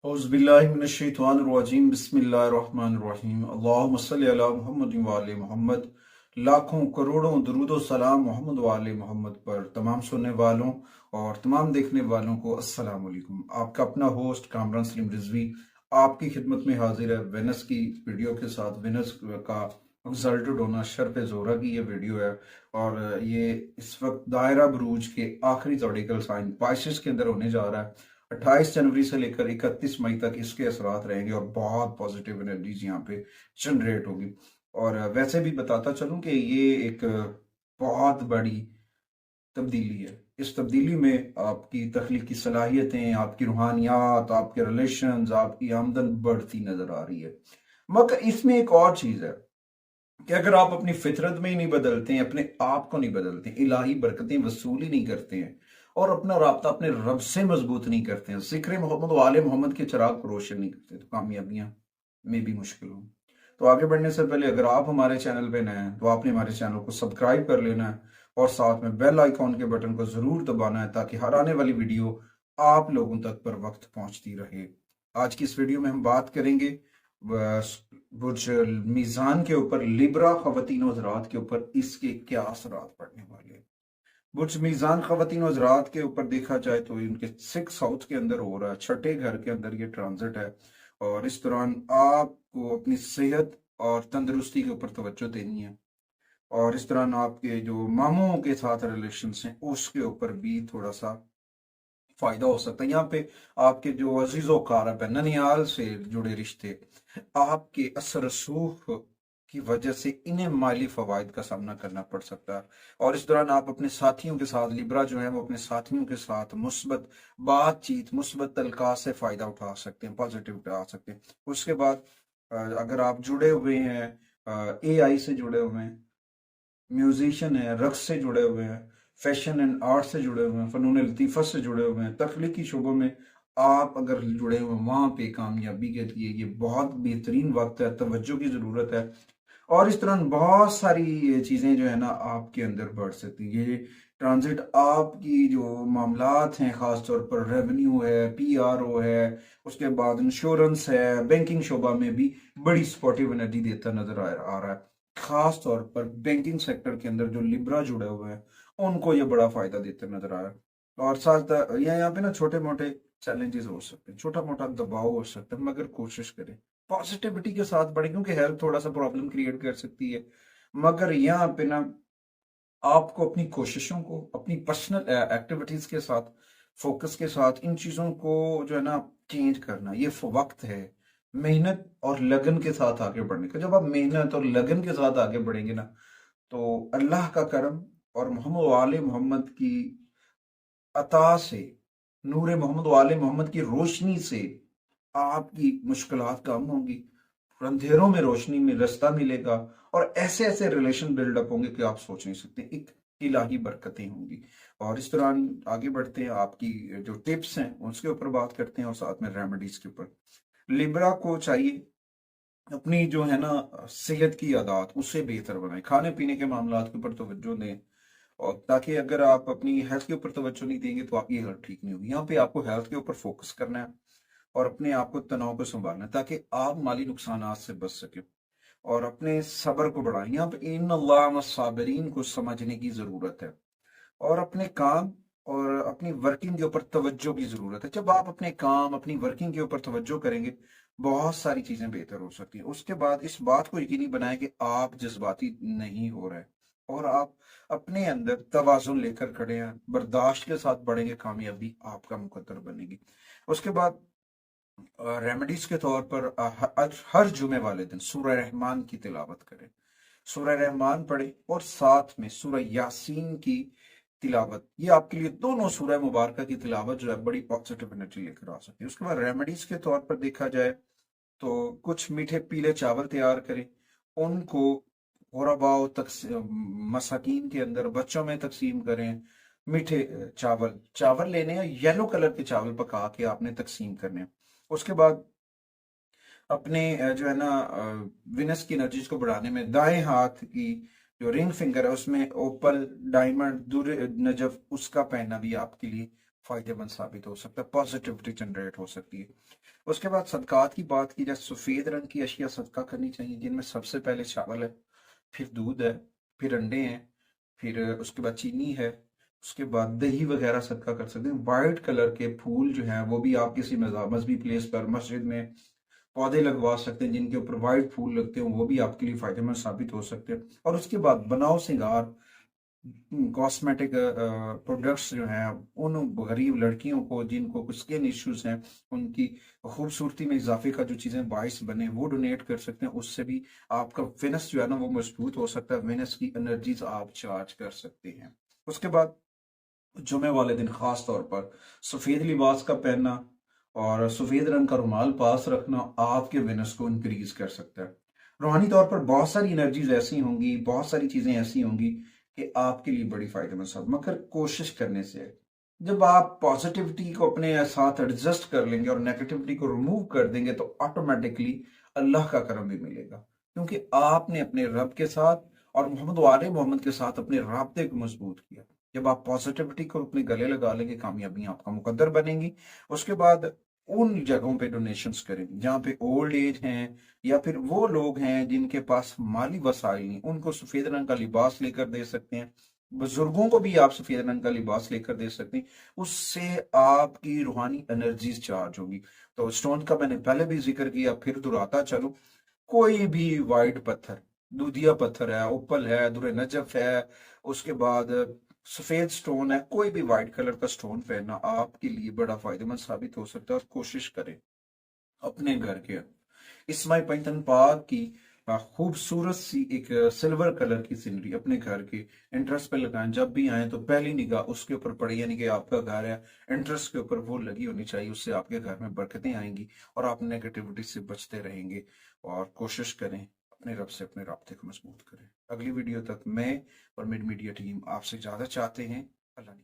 औज़ुबिल्लाहिमिनश्शैतानिर्रजीम बिस्मिल्लाहिर्रहमानिर्रहीम अल्लाहुम्मा सल्लि अला मुहम्मद व आले मोहम्मद। लाखों करोड़ों दरूदो सलाम मोहम्मद व आले मोहम्मद पर तमाम सुनने वालों और तमाम देखने वालों को अस्सलाम वालेकुम। आपका अपना होस्ट कामरान सलीम रिजवी आपकी खिदमत में हाजिर है वेनस की वीडियो के साथ। वेनस का एग्जल्टेड होना शर्फ ज़ोहरा की ये वीडियो है और ये इस वक्त दायरा बुरूज के आखिरी ज़ोडिकल साइन पाइसेस के अंदर होने जा रहा है। 28 जनवरी से लेकर 31 मई तक इसके असरात रहेंगे और बहुत पॉजिटिव एनर्जीज यहाँ पे जनरेट होगी। और वैसे भी बताता चलूं कि ये एक बहुत बड़ी तब्दीली है। इस तब्दीली में आपकी तख्लीकी सलाहियतें, आपकी रूहानियात, आपके रिलेशंस, आपकी आमदन बढ़ती नजर आ रही है। मगर इसमें एक और चीज है कि अगर आप अपनी फितरत में ही नहीं बदलते हैं, अपने आप को नहीं बदलते, इलाही बरकतें वसूल ही नहीं करते हैं और अपना राब्ता अपने रब से मजबूत नहीं करते हैं, जिक्र मोहम्मद वाले मोहम्मद के चिराग को रोशन नहीं करते, तो कामयाबियां में भी मुश्किल हो। तो आगे बढ़ने से पहले अगर आप हमारे चैनल पे नए हैं तो आपने हमारे चैनल को सब्सक्राइब कर लेना है और साथ में बेल आइकॉन के बटन को जरूर दबाना है ताकि हर आने वाली वीडियो आप लोगों तक पर वक्त पहुंचती रहे। आज की इस वीडियो में हम बात करेंगे बुर्ज मीजान के ऊपर, लिब्रा खवातीन और हज़रात के ऊपर इसके क्या असरात पड़ने वाले हैं। बुर्ज मीजान खवातीन और हज़रात के ऊपर देखा जाए तो इनके 6 हाउस के अंदर हो रहा है, छठे घर के अंदर ये ट्रांजिट है और इस दौरान आपको अपनी सेहत और तंदुरुस्ती के ऊपर तवज्जो देनी है और इस दौरान आपके जो मामों के साथ रिलेशन हैं उसके ऊपर भी थोड़ा सा फायदा हो सकता है। यहाँ पे आपके जो अजीजो कारब है, ननियाल से जुड़े रिश्ते, आपके असर रसूख की वजह से इन्हें माली फवायद का सामना करना पड़ सकता है और इस दौरान आप अपने साथियों के साथ, लिब्रा जो है वो अपने साथियों के साथ मुस्बत बातचीत, मुस्बत तलका से फायदा उठा सकते हैं, पॉजिटिव उठा सकते हैं। उसके बाद अगर आप जुड़े हुए हैं, AI से जुड़े हुए हैं, म्यूजिशियन है, रक्स से जुड़े हुए हैं, फैशन एंड आर्ट से जुड़े हुए हैं, फनून लतीफ़ा से जुड़े हुए हैं, तख्लीकी शोबों में आप अगर जुड़े हुए हैं, वहाँ पे कामयाबी के लिए ये बहुत बेहतरीन वक्त है, तवज्जो की ज़रूरत है और इस तरह बहुत सारी चीज़ें जो है ना आपके अंदर बढ़ सकती है। ये ट्रांजिट आपकी जो मामलात हैं, ख़ास तौर पर रेवेन्यू है, PRO है, उसके बाद इंश्योरेंस है, बैंकिंग शोबा में भी बड़ी सपोर्टिव एनर्जी देता नजर आ रहा है। खास तौर पर बैंकिंग सेक्टर के अंदर जो लिब्रा जुड़े हुए हैं उनको ये बड़ा फायदा देते नजर आ रहा है और साथ यहाँ पे ना छोटे मोटे चैलेंजेस हो सकते हैं, छोटा मोटा दबाव हो सकता है, मगर कोशिश करें पॉजिटिविटी के साथ बढ़े क्योंकि हेल्थ थोड़ा सा प्रॉब्लम क्रिएट कर सकती है। मगर यहाँ पे ना आपको अपनी कोशिशों को, अपनी पर्सनल एक्टिविटीज के साथ, फोकस के साथ इन चीजों को जो है ना चेंज करना, ये वक्त है मेहनत और लगन के साथ आगे बढ़ने का। जब आप मेहनत और लगन के साथ आगे बढ़ेंगे ना तो अल्लाह का करम और मोहम्मद वाले मोहम्मद की अता से, नूर मोहम्मद वाले मोहम्मद की रोशनी से आपकी मुश्किलात कम होंगी, अंधेरों में रोशनी में रास्ता मिलेगा और ऐसे ऐसे रिलेशन बिल्डअप होंगे कि आप सोच नहीं सकते, एक इलाही बरकतें होंगी। और इस दौरान आगे बढ़ते हैं, आपकी जो टिप्स हैं उसके ऊपर बात करते हैं और साथ में रेमेडीज के ऊपर। लिब्रा को चाहिए अपनी जो है ना सेहत की आदत उससे बेहतर बनाए, खाने पीने के मामलात के ऊपर तवज्जो दें और ताकि अगर आप अपनी हेल्थ के ऊपर तवज्जो नहीं देंगे तो आपकी हेल्थ ठीक नहीं होगी। यहाँ पे आपको हेल्थ के ऊपर फोकस करना है और अपने आप को, तनाव को संभालना है ताकि आप माली नुकसान से बच सके और अपने सब्र को बढ़ाएं। यहाँ पे इन अल्लाह साबरीन को समझने की जरूरत है और अपने काम और अपनी वर्किंग के ऊपर तवज्जो की जरूरत है। जब आप अपने काम, अपनी वर्किंग के ऊपर तवज्जो करेंगे बहुत सारी चीजें बेहतर हो सकती हैं। उसके बाद इस बात को यकीनी बनाएं कि आप जज्बाती नहीं हो रहे और आप अपने अंदर तवाजुन लेकर खड़े हैं, बर्दाश्त के साथ बढ़ेंगे, कामयाबी आपका मुकद्दर बनेगी। उसके बाद रेमेडीज के तौर पर हर जुमे वाले दिन सूरह रहमान की तिलावत करें, सूरह रहमान पढ़े और साथ में सूरह यासीन की तिलावत। ये आपके लिए दोनों सूरह मुबारक की तिलावत जो है बड़ी पॉजिटिव एनर्जी लेकर आ सकती है। उसके बाद रेमेडीज के तौर पर देखा जाए तो कुछ मीठे पीले चावल तैयार करें, उनको गुरबाओ मसाकीन के अंदर बच्चों में तकसीम करें। मीठे चावल चावल लेने हैं, येलो कलर के चावल पका के आपने तकसीम करने हैं। उसके बाद अपने जो है ना विनस की एनर्जीज को बढ़ाने में दाएं हाथ की जो रिंग फिंगर है उसमें ओपल, डायमंड, दुर नजफ उसका पहनना भी आपके लिए फायदेमंद साबित हो सकता है, पॉजिटिविटी जनरेट हो सकती है। उसके बाद सदकात की बात की जाए, सफेद रंग की अशिया सदका करनी चाहिए, जिनमें सबसे पहले चावल है, फिर दूध है, फिर अंडे हैं, फिर उसके बाद चीनी है, उसके बाद दही वगैरह सदका कर सकते हैं। वाइट कलर के फूल जो हैं वो भी आप किसी मजहबी प्लेस पर मस्जिद में पौधे लगवा सकते हैं जिनके ऊपर वाइट फूल लगते हैं, वो भी आपके लिए फायदेमंद साबित हो सकते हैं। और उसके बाद बनाओ सिंगार, कॉस्मेटिक प्रोडक्ट्स जो हैं उन गरीब लड़कियों को जिनको कुछ स्किन इश्यूज हैं, उनकी खूबसूरती में इजाफे का जो चीजें बाइस बने वो डोनेट कर सकते हैं। उससे भी आपका वेनस जो है ना वो मजबूत हो सकता है, वेनस की एनर्जीज आप चार्ज कर सकते हैं। उसके बाद जुमे वाले दिन खास तौर पर सफेद लिबास का पहनना और सफेद रंग का रुमाल पास रखना आपके वेनस को इंक्रीज कर सकता है। रूहानी तौर पर बहुत सारी एनर्जीज ऐसी होंगी, बहुत सारी चीजें ऐसी होंगी कि आपके लिए बड़ी फायदेमंद साबित, मगर कोशिश करने से है। जब आप पॉजिटिविटी को अपने साथ एडजस्ट कर लेंगे और नेगेटिविटी को रिमूव कर देंगे तो ऑटोमेटिकली अल्लाह का करम भी मिलेगा, क्योंकि आपने अपने रब के साथ और मोहम्मद वाले मोहम्मद के साथ अपने राब्ते को मजबूत किया। जब आप पॉजिटिविटी को अपने गले लगा लेंगे, कामयाबी आपका मुकद्दर बनेगी। उसके बाद उन जगहों पे डोनेशंस करें जहाँ पे ओल्ड एज हैं या फिर वो लोग हैं जिनके पास माली वसाइल नहीं, उनको सफेद रंग का लिबास लेकर दे सकते हैं। बुजुर्गों को भी आप सफेद रंग का लिबास लेकर दे सकते हैं, उससे आपकी रूहानी एनर्जीज चार्ज होगी। तो स्टोन का मैंने पहले भी जिक्र किया, फिर दोहराता चलूं, कोई भी वाइट पत्थर, दूधिया पत्थर है, ओपल है, दुरे नजफ है, उसके बाद सफेद स्टोन है, कोई भी व्हाइट कलर का स्टोन पहनना आपके लिए बड़ा फायदेमंद साबित हो सकता है। और कोशिश करें अपने घर के इस्माइल पैंतन पाक की खूबसूरत सी एक सिल्वर कलर की सीनरी अपने घर के इंटरेस्ट पे लगाएं। जब भी आए तो पहली निगाह उसके ऊपर पड़े, यानी कि आपका घर है, इंटरेस्ट के ऊपर वो लगी होनी चाहिए। उससे आपके घर में बरकतें आएंगी और आप नेगेटिविटी से बचते रहेंगे। और कोशिश करें अपने रब से अपने राब्ते को मजबूत करें। अगली वीडियो तक मैं और मिड मीडिया टीम आपसे ज्यादा चाहते हैं। अल्लाह